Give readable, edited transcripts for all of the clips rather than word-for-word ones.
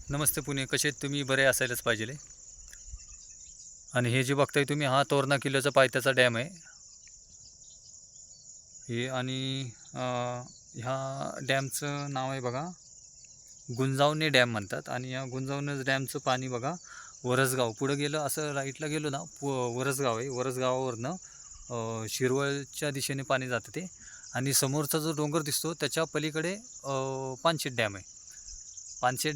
नमस्ते पुणे, कसे आहेत तुम्ही? बरे असायलाच पाहिजे. आणि हे जे बघताय तुम्ही, हा तोरणा किल्ल्याचा पायथ्याचा डॅम आहे हे. आणि ह्या डॅमचं नाव आहे बघा, गुंजावणे डॅम म्हणतात. आणि या गुंजावणे डॅमचं पाणी बघा, वरसगाव पुढं गेलं असं राईटला गेलो ना, वरसगाव आहे. वरसगावावरनं शिरवळच्या दिशेने पाणी जातं ते. आणि समोरचा जो डोंगर दिसतो त्याच्या पलीकडे पानशेत डॅम आहे. पानशेत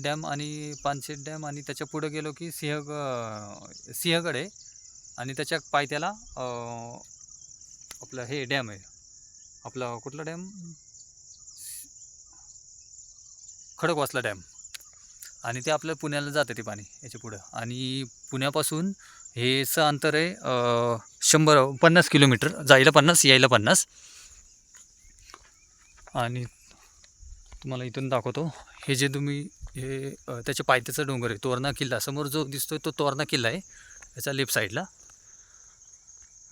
डॅम आणि त्याच्या पुढे गेलो की सिंहगड आहे. आणि त्याच्या पायथ्याला आपलं हे डॅम आहे, आपला कुठला डॅम, खडकवासला डॅम. आणि ते आपलं पुण्याला जातं ते पाणी याच्या पुढं. आणि पुण्यापासून हेचं अंतर आहे 50 किलोमीटर, जायला 50 यायला 50. आणि तुम्हाला इथून दाखवतो, हे जे तुम्ही हे त्याच्या पायथ्याचा डोंगर आहे तोरणा किल्ला. समोर जो दिसतोय तो तोरणा किल्ला आहे त्याच्या लेफ्ट साईडला.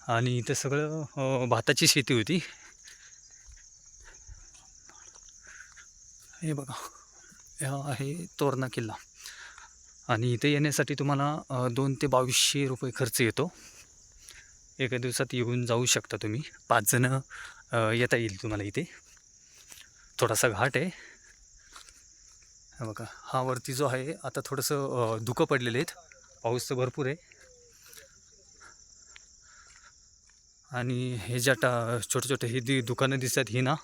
आणि इथे सगळं भाताची शेती होती. हे बघा, हा आहे तोरणा किल्ला. आणि इथे येण्यासाठी तुम्हाला 2 ते 2200 रुपये खर्च येतो. एका दिवसात येऊन जाऊ शकता तुम्ही. 5 जणं येता येईल तुम्हाला. इथे थोडासा घाट आहे. हे बघा, हा वरती जो आहे आता थोडंसं धुकं पडलेले आहेत, पाऊस तर भरपूर आहे. आणि हे ज्या छोटे छोटे ही दुकानं दिसतात ही ना,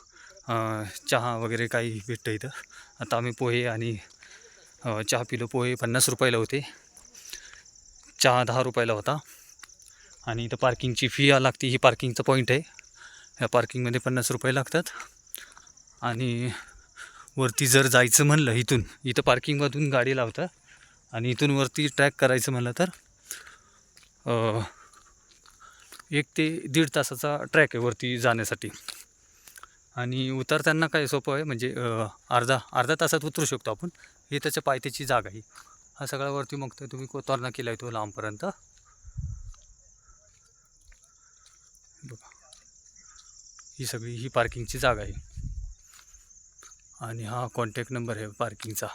चहा वगैरे काही भेटतं इथं. आता आम्ही पोहे आणि चहा पिलो. पोहे 50 रुपयाला होते, चहा 10 रुपयाला होता. आणि इथं पार्किंगची फी लागते. ही पार्किंगचं पॉईंट आहे. ह्या पार्किंगमध्ये 50 रुपये लागतात. आणि वरती जर जायचं म्हणलं इथं पार्किंगमधून गाडी लावतात. आणि इथून वरती ट्रॅक करायचं म्हणलं तर 1 ते 1.5 तासाचा ट्रॅक आहे वरती जाण्यासाठी. आणि उतरताना काय सोपं आहे, म्हणजे अर्धा तासात उतरू शकतो आपण. ही त्याच्या पायथ्याची जागा आहे. हा सगळा वरती मग तुम्ही तोरणा किल्ला येतो लांबपर्यंत. बघा, ही पार्किंगची जागा आहे. आणि हा कॉन्टॅक्ट नंबर आहे पार्किंगचा.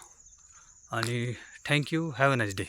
आणि thank you, have a nice day.